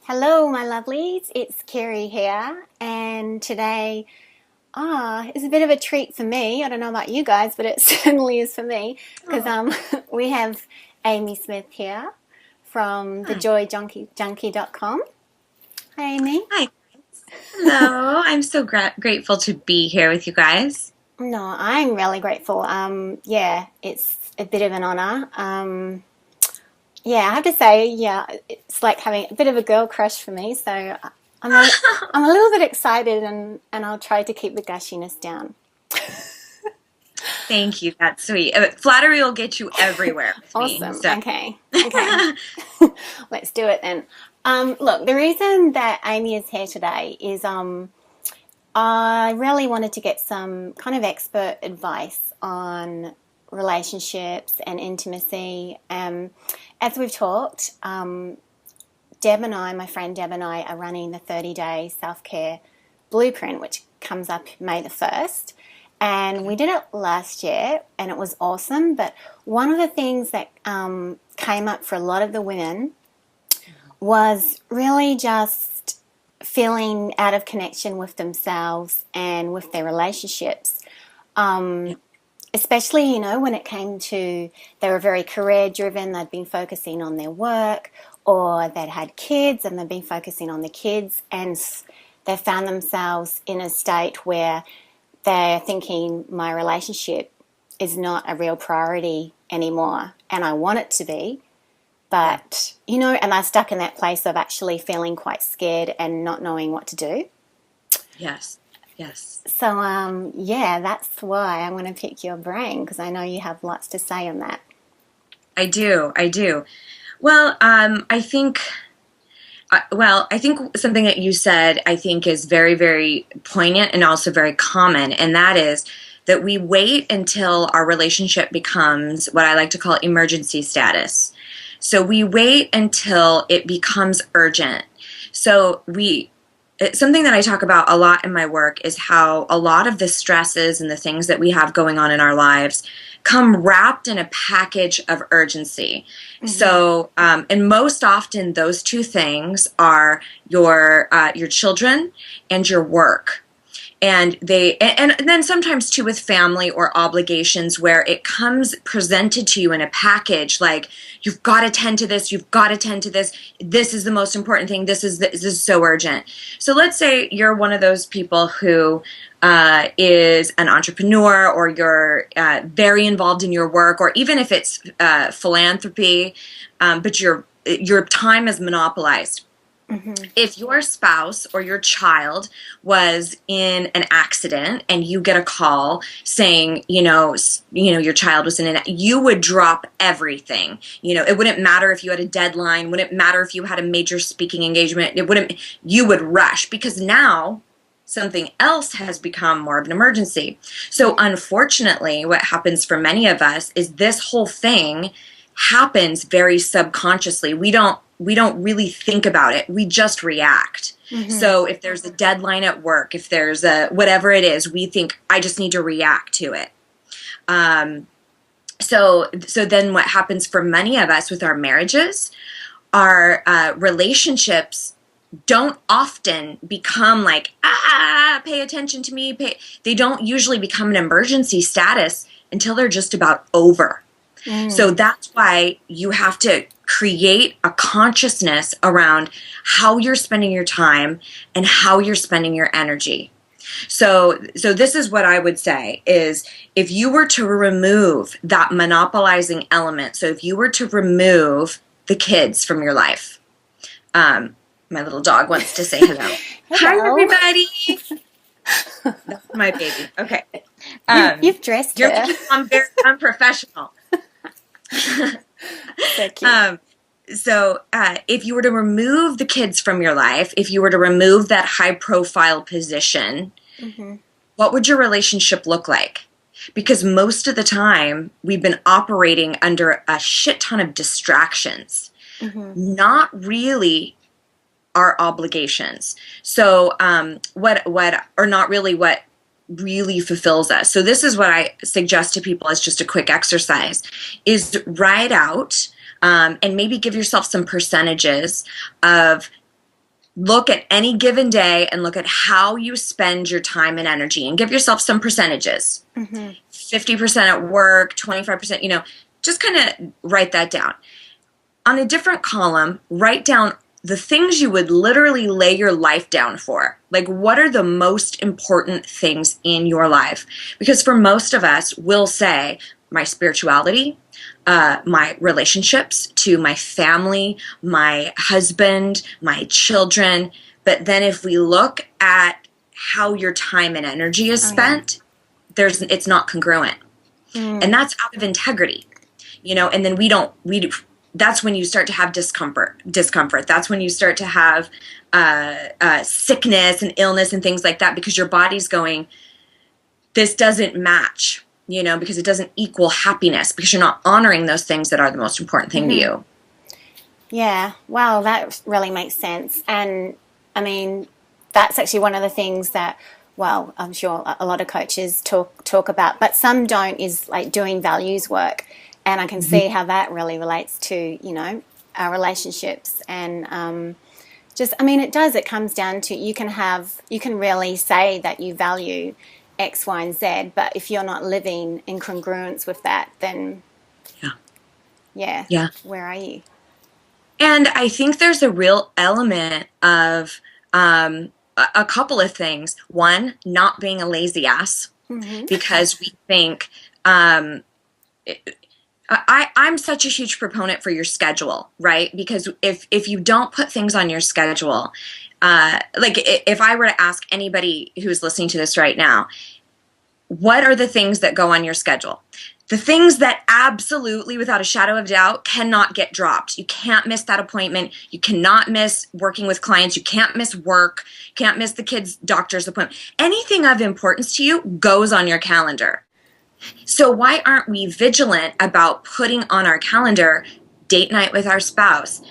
Hello, my lovelies. It's Kirri here, and today, is a bit of a treat for me. I don't know about you guys, but it certainly is for me because Oh, we have Amy Smith here from hi. thejoyjunkie.com. Hi, Amy. Hi. Hello. I'm so grateful to be here with you guys. No, I'm really grateful. Yeah, it's a bit of an honor. Yeah, I have to say, yeah, it's like having a bit of a girl crush for me. So I'm a, I'm a little bit excited, and I'll try to keep the gushiness down. Thank you. That's sweet. Flattery will get you everywhere with me. Awesome. So, Okay. Okay. Let's do it then. Look, the reason that Amy is here today is I really wanted to get some kind of expert advice on relationships and intimacy. As we've talked, Deb and I, my friend Deb and I, are running the 30-day self-care blueprint, which comes up May the 1st. And we did it last year and it was awesome. But one of the things that came up for a lot of the women was really just feeling out of connection with themselves and with their relationships. yeah. Especially, when it came to they were very career driven, they'd been focusing on their work, or they'd had kids and they'd been focusing on the kids, and they found themselves in a state where they're thinking, my relationship is not a real priority anymore, and I want it to be. Yeah. But, and they're stuck in that place of actually feeling quite scared and not knowing what to do. Yes. Yes. So, yeah, that's why I'm going to pick your brain because I know you have lots to say on that. I do. I do. Well, I think something that you said, I think is very, very poignant and also very common, and that is that we wait until our relationship becomes what I like to call emergency status. So we wait until it becomes urgent. So something that I talk about a lot in my work is how a lot of the stresses and the things that we have going on in our lives come wrapped in a package of urgency. Mm-hmm. So, and most often those two things are your children and your work. And and then sometimes too with family or obligations where it comes presented to you in a package like you've got to tend to this, you've got to tend to this, this is the most important thing, this is so urgent. So let's say you're one of those people who is an entrepreneur, or you're very involved in your work, or even if it's philanthropy, but your time is monopolized. Mm-hmm. If your spouse or your child was in an accident and you get a call saying, your child was in an, you would drop everything. It wouldn't matter if you had a deadline, wouldn't matter if you had a major speaking engagement. You would rush because now something else has become more of an emergency. So unfortunately, what happens for many of us is this whole thing happens very subconsciously. We don't really think about it. We just react. Mm-hmm. So if there's a deadline at work, if there's a whatever it is, we think I just need to react to it. So then what happens for many of us with our marriages, our relationships don't often become like, pay attention to me. They don't usually become an emergency status until they're just about over. So Mm. that's why you have to create a consciousness around how you're spending your time and how you're spending your energy. So this is what I would say is if you were to remove that monopolizing element, so if you were to remove the kids from your life, my little dog wants to say hello. Hi, Hello. everybody. That's my baby. Okay. You've dressed You're her. making I'm very unprofessional. So cute. Um, so if you were to remove the kids from your life, if you were to remove that high profile position, Mm-hmm. what would your relationship look like? Because most of the time we've been operating under a shit ton of distractions, Mm-hmm. not really our obligations. So what or not really what really fulfills us. So this is what I suggest to people as just a quick exercise is write out and maybe give yourself some percentages of look at any given day and look at how you spend your time and energy and give yourself some percentages. 50% at work, 25%, just kind of write that down. On a different column, write down the things you would literally lay your life down for. Like, what are the most important things in your life? Because for most of us, we'll say my spirituality, my relationships to my family, my husband, my children. But then if we look at how your time and energy is spent, it's not congruent. And that's out of integrity, and then that's when you start to have discomfort. That's when you start to have sickness and illness and things like that, because your body's going, this doesn't match, because it doesn't equal happiness, because you're not honoring those things that are the most important thing to you. Yeah, wow, that really makes sense. And I mean, that's actually one of the things that, well, I'm sure a lot of coaches talk about, but some don't, is like doing values work. And I can see how that really relates to, our relationships. And it comes down to, you can really say that you value X, Y, and Z, but if you're not living in congruence with that, then where are you? And I think there's a real element of a couple of things. One, not being a lazy ass, because we think, I'm such a huge proponent for your schedule, right? Because if you don't put things on your schedule, like if I were to ask anybody who's listening to this right now, what are the things that go on your schedule? The things that absolutely, without a shadow of doubt, cannot get dropped. You can't miss that appointment. You cannot miss working with clients. You can't miss work. You can't miss the kids' doctor's appointment. Anything of importance to you goes on your calendar. So why aren't we vigilant about putting on our calendar date night with our spouse,